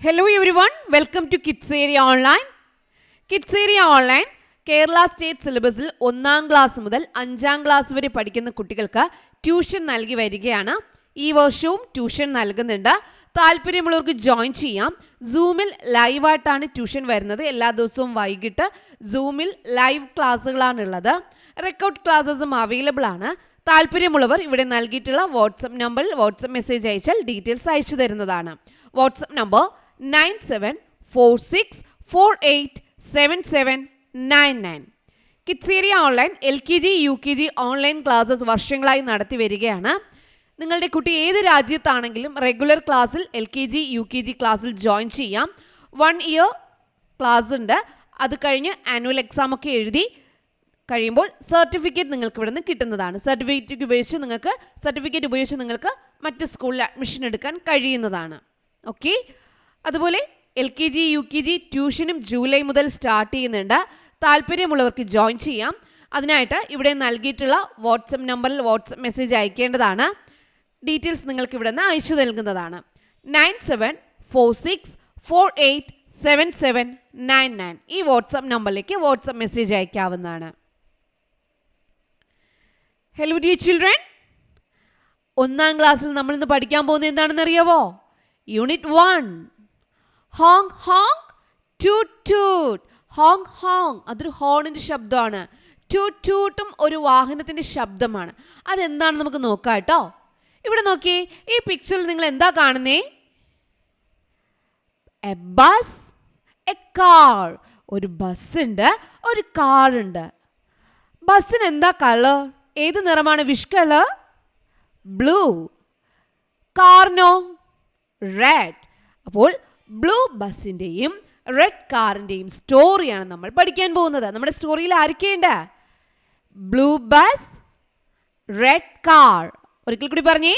Hello everyone, welcome to Kids Area Online. Kids Area Online Kerala state സിലബസിൽ 1ാം class മുതൽ 5ാം class വരെ പഠിക്കുന്ന കുട്ടികൾക്ക് ട്യൂഷൻ നൽകി വരികയാണ്. ഈ വർഷവും ട്യൂഷൻ നൽകുന്നുണ്ട്. താല്പര്യമുള്ളവർക്ക് ജോയിൻ ചെയ്യാം. സൂമിൽ ലൈവായിട്ടാണ് ട്യൂഷൻ വരുന്നത്. എല്ലാ ദിവസവും വൈകിട്ട് സൂമിൽ ലൈവ് ക്ലാസ്സുകളാണുള്ളത്. റെക്കോർഡ് ക്ലാസ്സസും അവൈലബിൾ ആണ്. താല്പര്യമുള്ളവർ ഇവിടെ നൽകിയിട്ടുള്ള വാട്സപ്പ് നമ്പറിൽ വാട്സപ്പ് മെസ്സേജ് അയച്ചാൽ ഡീറ്റെയിൽസ് അയച്ചു തരുന്നതാണ്. WhatsApp number 9746487799. Kids area online LKG UKG online classes വർഷങ്ങളായി നടത്തി വരികയാണ്. നിങ്ങളുടെ കുട്ടി ഏത് രാജ്യത്താണെങ്കിലും റെഗുലർ ക്ലാസ്സിൽ LKG UKG ക്ലാസ്സിൽ ജോയിൻ ചെയ്യാം. 1 ഇയർ ക്ലാസ് ഉണ്ട്. അത് കഴിഞ്ഞ് ആനുവൽ എക്സാം ഒക്കെ എഴുതി കഴിയുമ്പോൾ സർട്ടിഫിക്കറ്റ് നിങ്ങൾക്ക് ഇവിടെ നിന്ന് കിട്ടുന്നതാണ്. സർട്ടിഫിക്കറ്റ് ഉപയോഗിച്ച് നിങ്ങൾക്ക് മറ്റ് സ്കൂളിൽ അഡ്മിഷൻ എടുക്കാൻ കഴിയുന്നതാണ്. ഓക്കെ, അതുപോലെ LKG UKG ട്യൂഷനും ജൂലൈ മുതൽ സ്റ്റാർട്ട് ചെയ്യുന്നുണ്ട്. താല്പര്യമുള്ളവർക്ക് ജോയിൻ ചെയ്യാം. അതിനായിട്ട് ഇവിടെ നൽകിയിട്ടുള്ള വാട്സപ്പ് നമ്പറിൽ വാട്സപ്പ് മെസ്സേജ് അയക്കേണ്ടതാണ്. ഡീറ്റെയിൽസ് നിങ്ങൾക്ക് ഇവിടെ നിന്ന് അയച്ചു നൽകുന്നതാണ്. 9746487799 ഈ വാട്സപ്പ് നമ്പറിലേക്ക് വാട്സപ്പ് മെസ്സേജ് അയക്കാവുന്നതാണ്. ഹലോ ഡിയർ ചിൽഡ്രൻ, 1ാം ക്ലാസ്സിൽ നമ്മൾ ഇന്ന് പഠിക്കാൻ പോകുന്നത് എന്താണെന്ന് അറിയാവോ? Unit 1 honk honk toot toot. Honk honk അതൊരു ഹോണിൻ്റെ ശബ്ദമാണ്. ടൂട്ട് ടൂട്ടും ഒരു വാഹനത്തിൻ്റെ ശബ്ദമാണ്. അതെന്താണെന്ന് നമുക്ക് നോക്കാം കേട്ടോ. ഇവിടെ നോക്കിയേ, ഈ പിക്ചറിൽ നിങ്ങൾ എന്താ കാണുന്നേ? A bus, a car. ഒരു ബസ് ഉണ്ട്, ഒരു കാർ ഉണ്ട്. ബസ്സിന് എന്താ കളർ? ഏത് നിറമാണ്? Which colour blue. കാറിനോ? റെഡ്. അപ്പോൾ ബ്ലൂ ബസ്സിൻ്റെയും റെഡ് കാറിൻ്റെയും സ്റ്റോറിയാണ് നമ്മൾ പഠിക്കാൻ പോകുന്നത്. നമ്മുടെ സ്റ്റോറിയിൽ ആരൊക്കെയുണ്ട്? Blue bus, red car. ഒരിക്കൽ കൂടി പറഞ്ഞേ,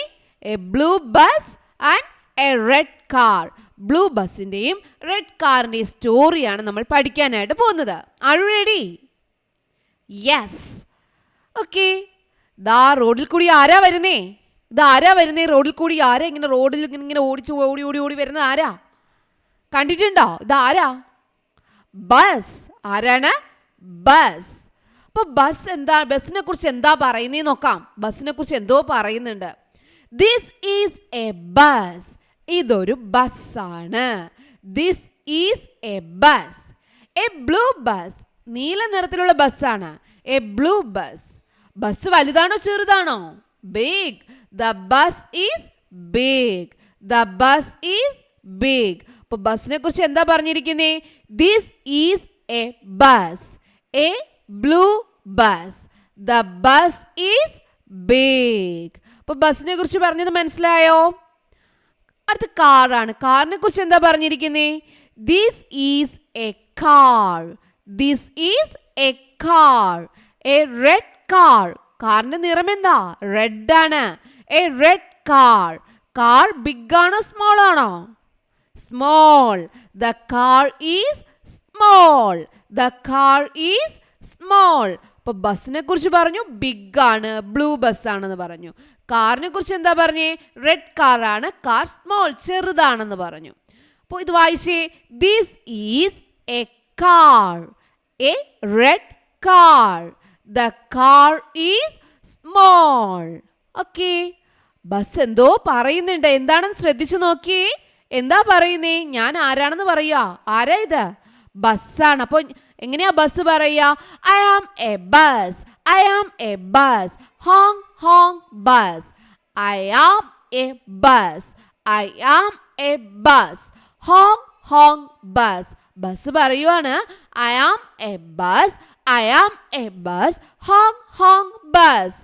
a blue bus and a red car. Blue ബസ്സിൻ്റെയും റെഡ് കാറിൻ്റെയും സ്റ്റോറിയാണ് നമ്മൾ പഠിക്കാനായിട്ട് പോകുന്നത്. Are you ready? Yes. Okay, ദാ റോഡിൽ കൂടി ആരാ വരുന്നേ? റോഡിൽ കൂടി ആരാ ഇങ്ങനെ റോഡിൽ ഇങ്ങനെ ഓടിച്ച് ഓടി വരുന്നത്? ആരാ കണ്ടിട്ടുണ്ടോ? ഇതാരാ? ബസ്. ആരാണ്? ബസ്. അപ്പോൾ ബസ്സിനെ കുറിച്ച് എന്താ പറയുന്നേ നോക്കാം. ബസ്സിനെ കുറിച്ച് എന്തോ പറയുന്നുണ്ട്. This is a bus. ഇതൊരു ബസ്സാണ്. This is a bus. A blue bus. നീല നിറത്തിലുള്ള ബസ്സാണ്. A blue bus. ബസ് വലുതാണോ ചെറുതാണോ? Big. The bus is big. The bus is big. അപ്പോൾ ബസ്സിനെ കുറിച്ച് എന്താ പറഞ്ഞിരിക്കുന്നേ? This is a bus. A blue bus. The bus is big. അപ്പോൾ ബസ്സിനെ കുറിച്ച് പറഞ്ഞത് മനസ്സിലായോ? അടുത്ത കാറാണ്. കാറിനെ കുറിച്ച് എന്താ പറഞ്ഞിരിക്കുന്നേ? This is a car. This is a car. A red car. കാറിന്റെ നിറം എന്താ? റെഡ് ആണ്. A red car. Car big ആണോ സ്മോൾ ആണോ? Small. The car is small. The car is small. അപ്പൊ ബസ്സിനെ കുറിച്ച് പറഞ്ഞു ബിഗ് ആണ്, ബ്ലൂ ബസ് ആണെന്ന് പറഞ്ഞു. കാറിനെ കുറിച്ച് എന്താ പറഞ്ഞേ? റെഡ് കാർ ആണ്. കാർ സ്മോൾ, ചെറുതാണെന്ന് പറഞ്ഞു. അപ്പോൾ ഇത് വായിച്ചേ. This is a car. A red car. The car is small. Okay, bus എന്തോ പറയുന്നുണ്ട്. എന്താണെന്ന് ശ്രദ്ധിച്ചു നോക്കിയേ. എന്താ പറയുന്നേ? ഞാൻ ആരാണെന്ന് പറയുക. ആരാ ഇത്? ബസ്സാണ്. അപ്പോൾ എങ്ങനെയാ ബസ് പറയുക? I am a bus. I am a bus. Honk honk bus. I am a bus. I am a bus. Honk honk bus. Bus പറയുവാണ് I am a bus. I am a bus. Honk honk bus.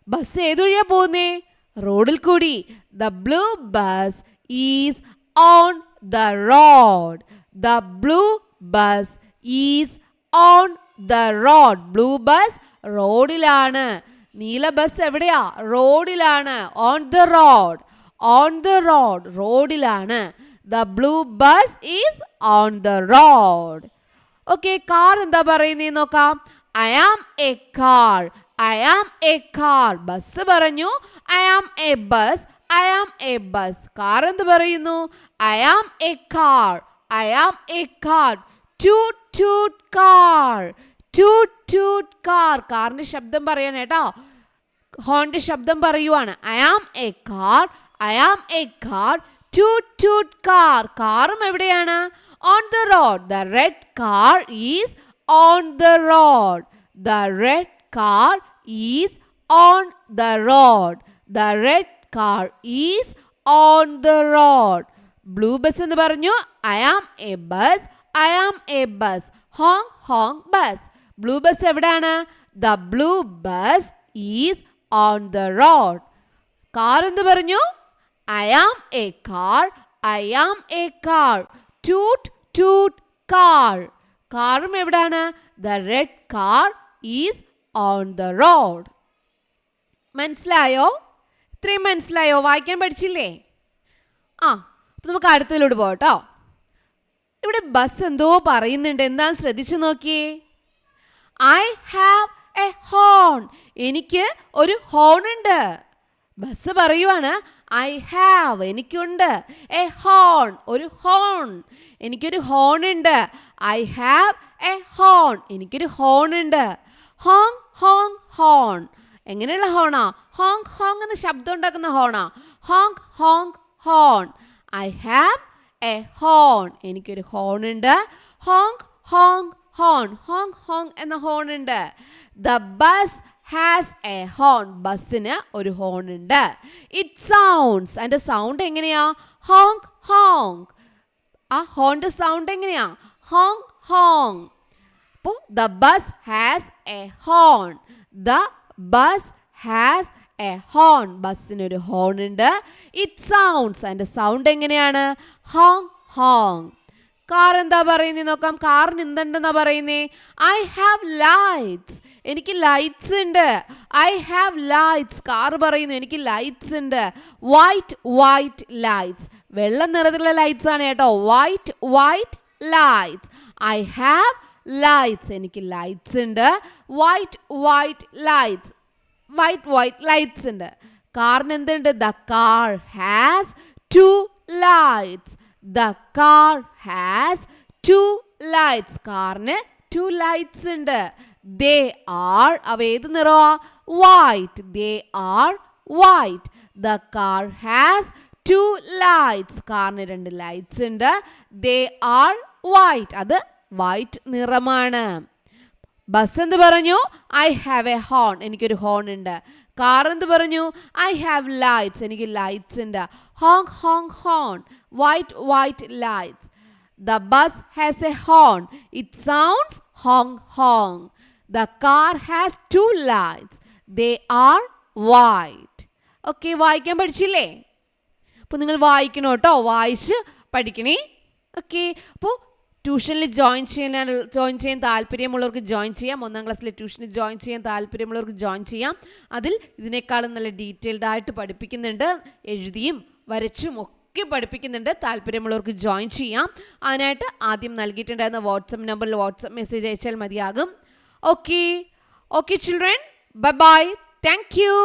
Bus ഏതുവഴിയാ പോകുന്നേ? റോഡിൽ കൂടി. The blue bus is on the road. The blue bus is on the road. Blue bus റോഡിലാണ്. നീല bus എവിടെയാ? റോഡിലാണ്. On the road. On the road. റോഡിലാണ്. The blue bus is on the road. Okay, car എന്താ പറയുന്നേ നോക്കാം. I am a car. I am a car. Bus പറഞ്ഞു I am a bus. I am a bus. Car എന്ത് പറയുന്നു? I am a car. I am a car. Toot toot car. Toot toot car. കാറിന്റെ ശബ്ദം പറയണം കേട്ടോ. ഹോണിന്റെ ശബ്ദം പറയുവാണ്. I am a car. I am a car. Toot toot car. കാറും എവിടെയാണ്? On the road. The red car is on the road. The red car is on the road. The red car is on the road. Blue bus എന്ന് പറഞ്ഞു. I am a bus. I am a bus. Honk honk bus. Blue bus എവിടെയാണ്? The blue bus is on the road. Car എന്ത് പറഞ്ഞു? I am a car. I am a car. Toot toot car. കാറും എവിടെയാണ്? The red car is on the road. മനസ്സിലായോ? ഇത്രയും മനസ്സിലായോ? വായിക്കാൻ പഠിച്ചില്ലേ? അപ്പം നമുക്ക് അടുത്തതിലോട്ട് പോകട്ടോ. ഇവിടെ ബസ് എന്തോ പറയുന്നുണ്ട്. എന്താന്ന് ശ്രദ്ധിച്ചു നോക്കിയേ. I have a horn. എനിക്ക് ഒരു ഹോൺ ഉണ്ട്. ബസ് പറയുവാണ് ഐ ഹാവ്, എനിക്കുണ്ട്, എ ഹോൺ, ഒരു ഹോൺ, എനിക്കൊരു ഹോൺ ഉണ്ട്. ഐ ഹാവ് എ ഹോൺ, എനിക്കൊരു ഹോൺ ഉണ്ട്. Honk honk horn. എങ്ങനെയുള്ള ഹോണാ? ഹോങ് ഹോങ് എന്ന ശബ്ദം ഉണ്ടാക്കുന്ന ഹോണാ. Honk honk horn. I have a horn, എനിക്കൊരു ഹോൺ ഉണ്ട്. Honk honk horn. Honk honk എന്ന ഹോൺ ഉണ്ട്. The bus has a horn. ബസ്സിന് ഒരു ഹോൺ ഉണ്ട്. It sounds. അതിൻ്റെ സൗണ്ട് എങ്ങനെയാ? Honk honk. ആ ഹോണിൻ്റെ സൗണ്ട് എങ്ങനെയാ? Honk honk. അപ്പോൾ the bus has a horn. The bus has a horn. ബസ്സിനൊരു ഹോൺ ഉണ്ട്. It sounds. അതിൻ്റെ സൗണ്ട് എങ്ങനെയാണ്? Honk honk. കാർ എന്താ പറയുന്നത് നോക്കാം. കാറിന് എന്തുണ്ടെന്നാ പറയുന്നേ? I have lights. എനിക്ക് ലൈറ്റ്സ് ഉണ്ട്. I have lights. കാർ പറയുന്നു എനിക്ക് ലൈറ്റ്സ് ഉണ്ട്. White white lights. വെള്ള നിറത്തിലുള്ള ലൈറ്റ്സ് ആണ് കേട്ടോ. White white lights. I have lights. എനിക്ക് ലൈറ്റ്സ് ഉണ്ട്. White white lights. White white lights ഉണ്ട്. കാറിന് എന്തുണ്ട്? The car has two lights. The car has two lights. കാറിന് ടു ലൈറ്റ്സ് ഉണ്ട്. They are. അവ ഏത് നിറമാ? White. They are white. The car has two lights. കാറിന് രണ്ട് ലൈറ്റ്സ് ഉണ്ട്. They are white. അത് വൈറ്റ് നിറമാണ്. ബസ് എന്ത് പറഞ്ഞു? I have a horn. എനിക്കൊരു ഹോൺ ഉണ്ട്. കാർ എന്ത് പറഞ്ഞു? I have lights. എനിക്ക് ലൈറ്റ്സ് ഉണ്ട്. Honk honk horn. White white lights. The bus has a horn. It sounds honk honk. The car has two lights. They are white. Okay, വായിക്കാൻ പഠിച്ചില്ലേ? അപ്പോൾ നിങ്ങൾ വായിക്കണം കേട്ടോ. വായിച്ച് പഠിക്കണേ. ഓക്കെ, അപ്പോൾ ട്യൂഷനിൽ ജോയിൻ ചെയ്യാൻ താല്പര്യമുള്ളവർക്ക് ജോയിൻ ചെയ്യാം. 1ാം ക്ലാസ്സിലെ ട്യൂഷനിൽ ജോയിൻ ചെയ്യാൻ താല്പര്യമുള്ളവർക്ക് ജോയിൻ ചെയ്യാം. അതിൽ ഇതിനേക്കാളും നല്ല ഡീറ്റെയിൽഡ് ആയിട്ട് പഠിപ്പിക്കുന്നുണ്ട്. എഴുതിയും വരച്ചും ഒക്കെ പഠിപ്പിക്കുന്നുണ്ട്. താല്പര്യമുള്ളവർക്ക് ജോയിൻ ചെയ്യാം. അതിനായിട്ട് ആദ്യം നൽകിയിട്ടുണ്ടായിരുന്ന വാട്സപ്പ് നമ്പറിൽ വാട്സപ്പ് മെസ്സേജ് അയച്ചാൽ മതിയാകും. Okay children, bye bye. Thank you.